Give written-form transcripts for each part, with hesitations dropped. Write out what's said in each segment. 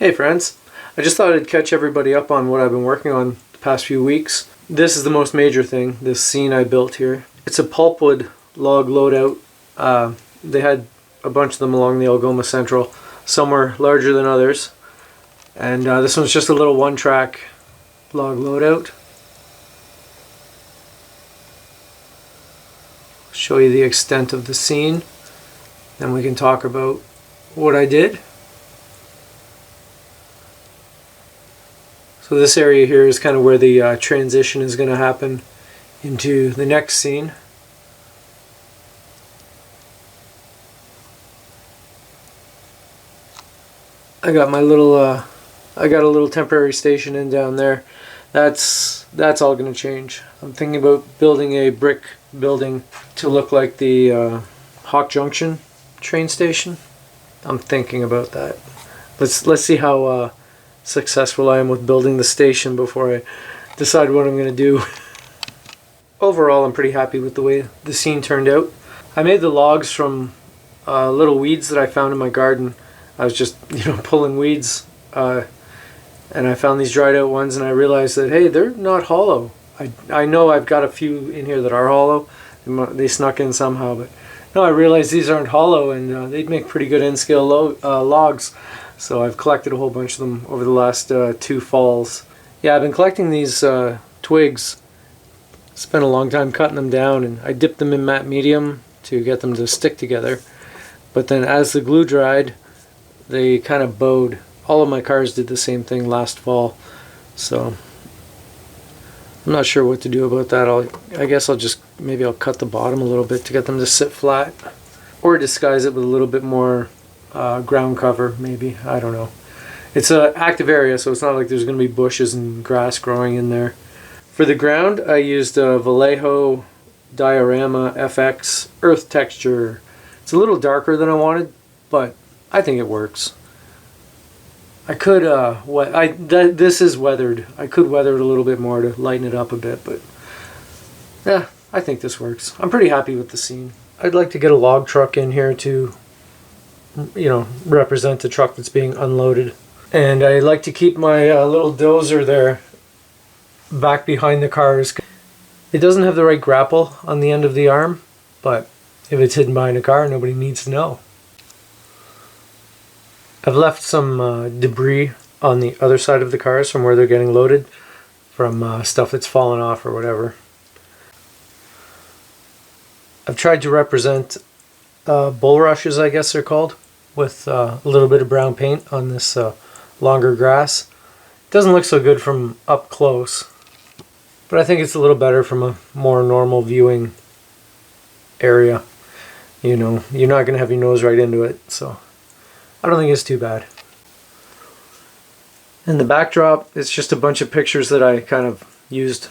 Hey friends, I just thought I'd catch everybody up on what I've been working on the past few weeks. This is the most major thing, this scene I built here. It's a Pulpwood Log loadout. They had a bunch of them along the Algoma Central. Some were larger than others. And this one's just a little one-track log loadout. Show you the extent of the scene. Then we can talk about what I did. So this area here is kind of where the transition is going to happen into the next scene. I got my little, I got a little temporary station in down there. That's all going to change. I'm thinking about building a brick building to look like the Hawk Junction train station. I'm thinking about that. Let's see how successful I am with building the station before I decide what I'm going to do. Overall, I'm pretty happy with the way the scene turned out. I made the logs from little weeds that I found in my garden. I was just, pulling weeds, and I found these dried out ones, and I realized that, hey, they're not hollow. I know I've got a few in here that are hollow. They snuck in somehow, but no, I realized these aren't hollow, and they'd make pretty good N-scale logs. So I've collected a whole bunch of them over the last 2 falls. Yeah, I've been collecting these twigs. Spent a long time cutting them down, and I dipped them in matte medium to get them to stick together. But then as the glue dried, they kind of bowed. All of my cars did the same thing last fall. So I'm not sure what to do about that. I guess maybe I'll cut the bottom a little bit to get them to sit flat. Or disguise it with a little bit more ground cover, maybe. I don't know. It's an active area, so it's not like there's going to be bushes and grass growing in there. For the ground, I used a Vallejo Diorama FX earth texture. It's a little darker than I wanted, but I think it works. I could, this is weathered. I could weather it a little bit more to lighten it up a bit, but yeah, I think this works. I'm pretty happy with the scene. I'd like to get a log truck in here to represent the truck that's being unloaded. And I like to keep my little dozer there back behind the cars. It doesn't have the right grapple on the end of the arm, but if it's hidden behind a car, nobody needs to know. I've left some debris on the other side of the cars from where they're getting loaded, from stuff that's fallen off or whatever. I've tried to represent bulrushes, I guess they're called, with a little bit of brown paint on this longer grass. It doesn't look so good from up close, but I think it's a little better from a more normal viewing area. You're not going to have your nose right into it, so I don't think it's too bad. And the backdrop, it's just a bunch of pictures that I kind of used.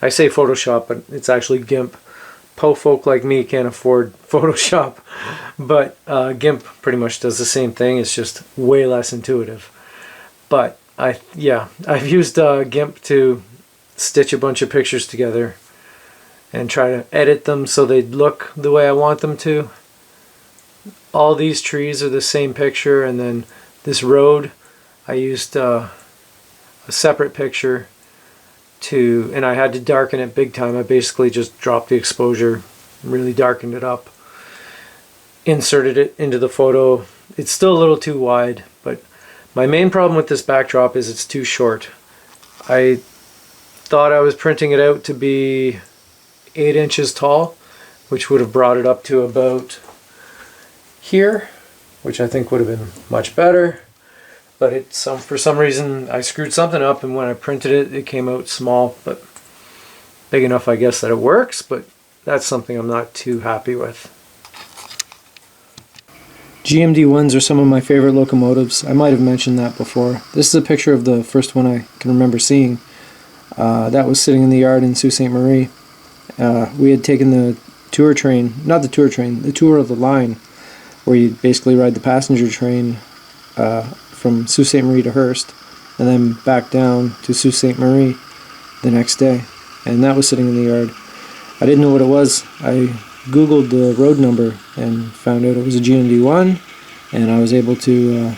I say Photoshop, but it's actually GIMP. Po folk like me can't afford Photoshop, but GIMP pretty much does the same thing. It's just way less intuitive. But I've used GIMP to stitch a bunch of pictures together and try to edit them so they look the way I want them to. All these trees are the same picture, and then this road, I used a separate picture and I had to darken it big time. I basically just dropped the exposure, really darkened it up, inserted it into the photo. It's still a little too wide, but my main problem with this backdrop is it's too short. I thought I was printing it out to be 8 inches tall, which would have brought it up to about here, which I think would have been much better. But for some reason I screwed something up, and when I printed it, it came out small, but big enough, I guess, that it works. But that's something I'm not too happy with. GMD1s are some of my favorite locomotives. I might have mentioned that before. This is a picture of the first one I can remember seeing. That was sitting in the yard in Sault Ste. Marie. We had taken the tour train, not the tour train, the tour of the line, where you basically ride the passenger train from Sault Ste. Marie to Hearst, and then back down to Sault Ste. Marie the next day. And that was sitting in the yard. I didn't know what it was. I Googled the road number and found out it was a GMD1, and I was able to,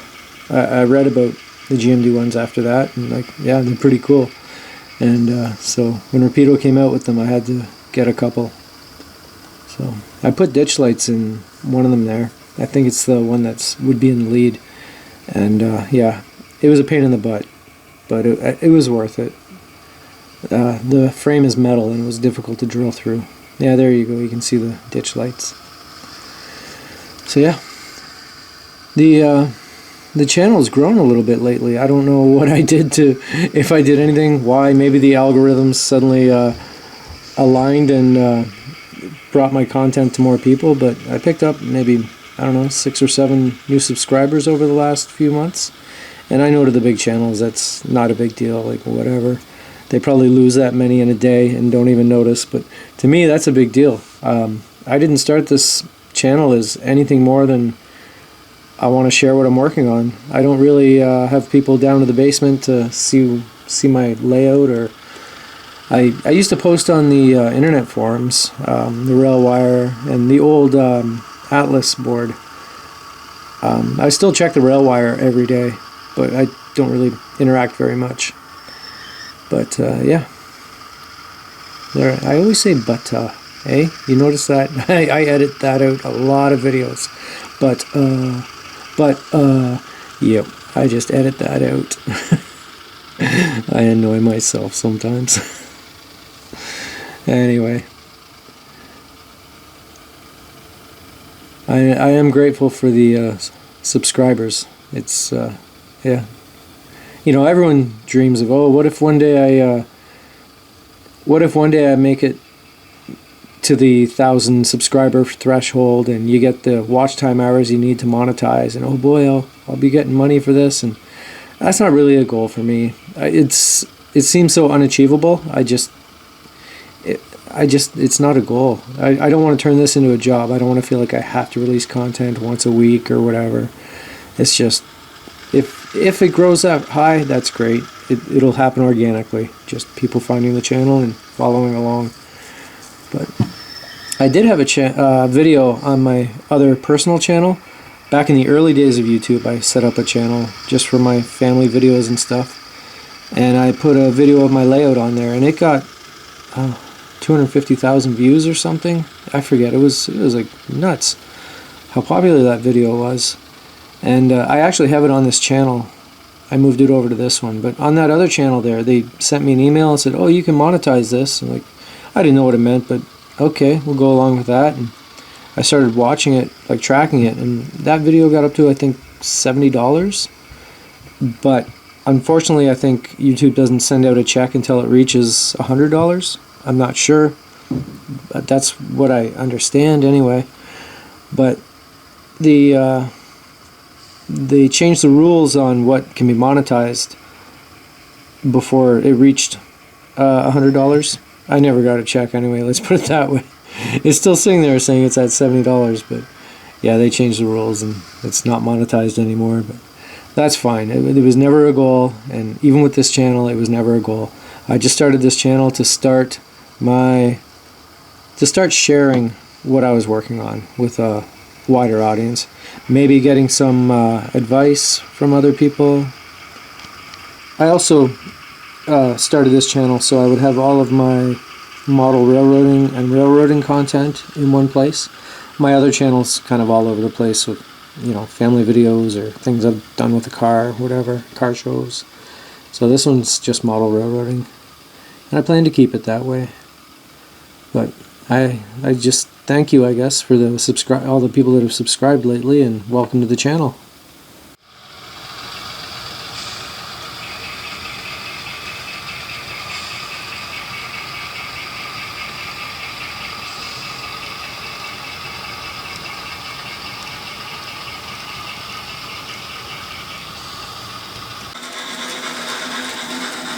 I read about the GMD ones after that, and like, yeah, they're pretty cool. And so when Rapido came out with them, I had to get a couple. So I put ditch lights in one of them there. I think it's the one that's would be in the lead. And yeah, it was a pain in the butt, but it was worth it. The frame is metal and it was difficult to drill through. Yeah, there you go. You can see the ditch lights. So yeah, the channel's grown a little bit lately. I don't know what I did if I did anything, why. Maybe the algorithms suddenly aligned and brought my content to more people, but I picked up maybe, I don't know, 6 or 7 new subscribers over the last few months. And I know to the big channels that's not a big deal, like whatever. They probably lose that many in a day and don't even notice, but to me that's a big deal. I didn't start this channel as anything more than I want to share what I'm working on. I don't really have people down to the basement to see my layout, or I used to post on the internet forums, the Railwire and the old Atlas board. I still check the Railwire every day, but I don't really interact very much. But yeah, there. I always say but, eh? You notice that? I edit that out a lot of videos, but yep, I just edit that out. I annoy myself sometimes. Anyway, I am grateful for the subscribers. It's yeah, you know, everyone dreams of, oh, what if one day I make it to the 1,000 subscriber threshold and you get the watch time hours you need to monetize, and oh boy, I'll be getting money for this. And that's not really a goal for me. It seems so unachievable. It's not a goal. I don't want to turn this into a job. I don't want to feel like I have to release content once a week or whatever. It's just, if it grows up high, that's great. It'll happen organically. Just people finding the channel and following along. But I did have a video on my other personal channel. Back in the early days of YouTube, I set up a channel just for my family videos and stuff. And I put a video of my layout on there, and it got 250,000 views or something. I forget. It was like nuts how popular that video was. And I actually have it on this channel. I moved it over to this one. But on that other channel there, they sent me an email and said, oh, you can monetize this. And like, I didn't know what it meant, but okay, we'll go along with that. And I started watching it, like tracking it, and that video got up to, I think, $70. But unfortunately, I think YouTube doesn't send out a check until it reaches $100. I'm not sure, but that's what I understand anyway. But they changed the rules on what can be monetized before it reached $100. I never got a check anyway, let's put it that way. It's still sitting there saying it's at $70, but yeah, they changed the rules and it's not monetized anymore, but that's fine. It was never a goal, and even with this channel, it was never a goal. I just started this channel to start sharing what I was working on with a wider audience. Maybe getting some advice from other people. I also started this channel so I would have all of my model railroading and railroading content in one place. My other channel's kind of all over the place with, you know, family videos or things I've done with the car, whatever, car shows. So this one's just model railroading, and I plan to keep it that way. But I just thank you, I guess, for all the people that have subscribed lately, and welcome to the channel.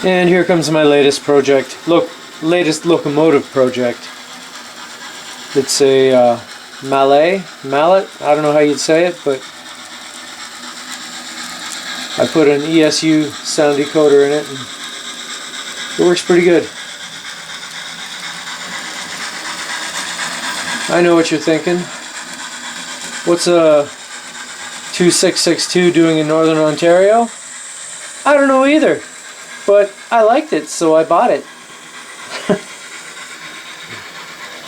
And here comes my latest project. Latest locomotive project. It's a mallet. I don't know how you'd say it, but I put an ESU sound decoder in it, and it works pretty good. I know what you're thinking. What's a 2662 doing in Northern Ontario? I don't know either, but I liked it, so I bought it.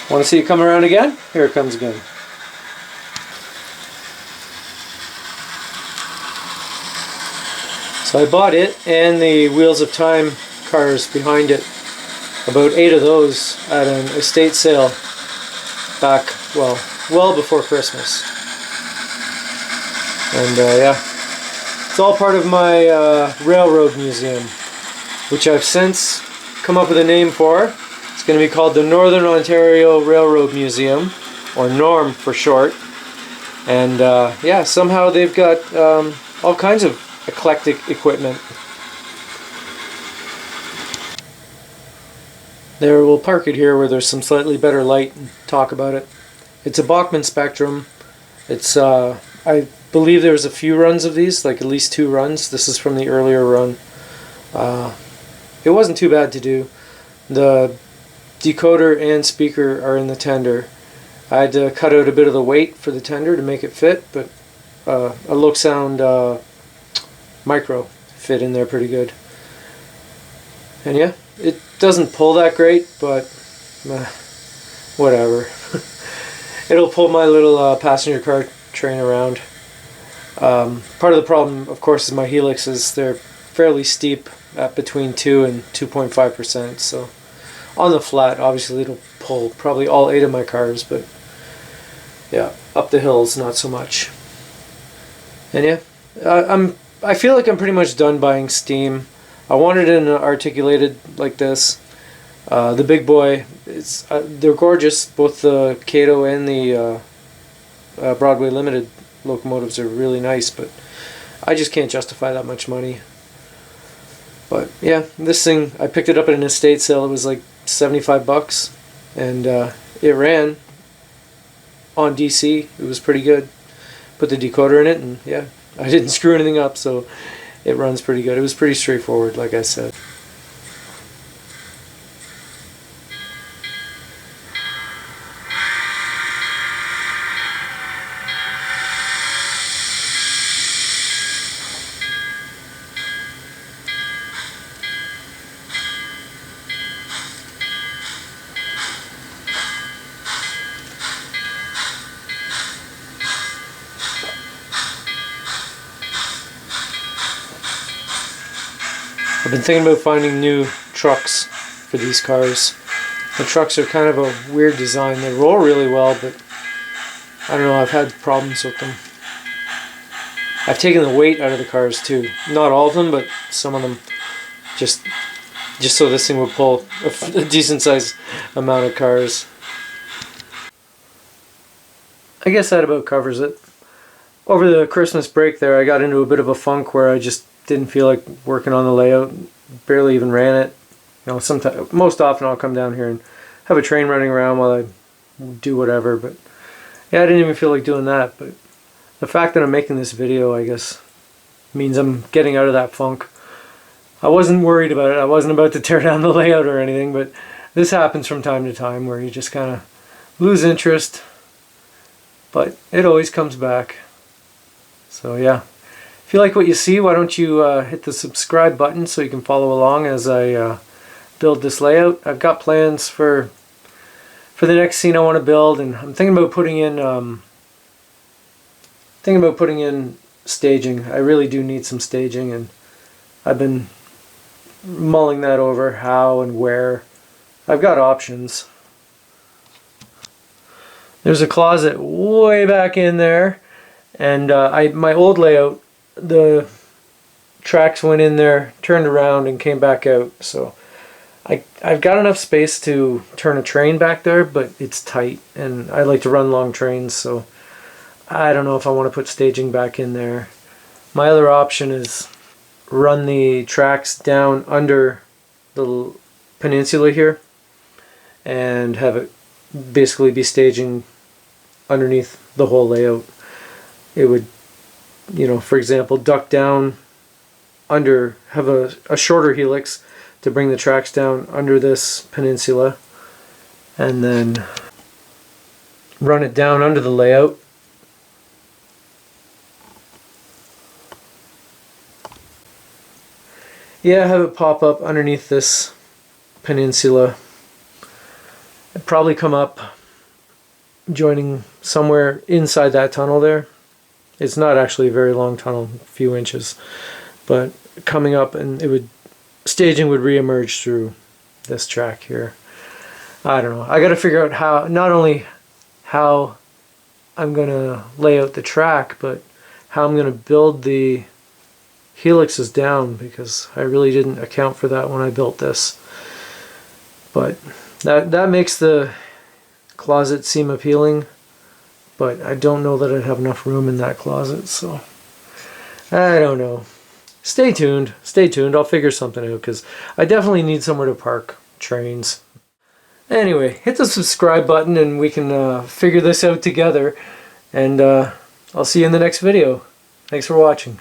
Want to see it come around again? Here it comes again. So I bought it and the Wheels of Time cars behind it. About 8 of those at an estate sale back, well before Christmas. And yeah, it's all part of my railroad museum, which I've since come up with a name for. It's going to be called the Northern Ontario Railroad Museum, or NORM for short. And yeah, somehow they've got all kinds of eclectic equipment. There, we'll park it here where there's some slightly better light and talk about it. It's a Bachmann Spectrum. It's I believe there was a few runs of these, like at least 2 runs. This is from the earlier run. It wasn't too bad to do. The decoder and speaker are in the tender. I had to cut out a bit of the weight for the tender to make it fit, but a Loc Sound micro fit in there pretty good. And yeah, it doesn't pull that great, but whatever. It'll pull my little passenger car train around. Part of the problem, of course, is my helixes. They're fairly steep at between 2 and 2.5%. So on the flat, obviously it'll pull probably all 8 of my cars, but yeah, up the hills, not so much. And yeah, I feel like I'm pretty much done buying steam. I wanted it articulated like this. The big boy, they're gorgeous. Both the Kato and the Broadway Limited locomotives are really nice, but I just can't justify that much money. But yeah, this thing, I picked it up at an estate sale. It was like $75, and it ran on DC. It was pretty good. Put the decoder in it, and yeah, I didn't screw anything up, so it runs pretty good. It was pretty straightforward, like I said. I've been thinking about finding new trucks for these cars. The trucks are kind of a weird design. They roll really well, but I don't know, I've had problems with them. I've taken the weight out of the cars too. Not all of them, but some of them. Just so this thing would pull a decent sized amount of cars. I guess that about covers it. Over the Christmas break there, I got into a bit of a funk where I just didn't feel like working on the layout. Barely even ran it. You know, sometimes, most often I'll come down here and have a train running around while I do whatever. But yeah, I didn't even feel like doing that. But the fact that I'm making this video, I guess, means I'm getting out of that funk. I wasn't worried about it. I wasn't about to tear down the layout or anything. But this happens from time to time where you just kind of lose interest. But it always comes back. So yeah. If you like what you see, why don't you hit the subscribe button so you can follow along as I build this layout. I've got plans for the next scene I want to build, and I'm thinking about putting in staging. I really do need some staging, and I've been mulling that over, how and where. I've got options. There's a closet way back in there, and my old layout, the tracks went in there, turned around, and came back out. So I've got enough space to turn a train back there, but it's tight, and I like to run long trains, so I don't know if I want to put staging back in there. My other option is run the tracks down under the peninsula here and have it basically be staging underneath the whole layout. It would, you know, for example, duck down under, have a shorter helix to bring the tracks down under this peninsula, and then run it down under the layout. yeah, have it pop up underneath this peninsula. It'd probably come up joining somewhere inside that tunnel there. It's not actually a very long tunnel, a few inches, but coming up, and staging would re-emerge through this track here. I don't know. I got to figure out how, not only how I'm going to lay out the track, but how I'm going to build the helixes down, because I really didn't account for that when I built this. But that makes the closet seem appealing, but I don't know that I'd have enough room in that closet, so I don't know. Stay tuned. Stay tuned. I'll figure something out, because I definitely need somewhere to park trains. Anyway, hit the subscribe button and we can figure this out together. And I'll see you in the next video. Thanks for watching.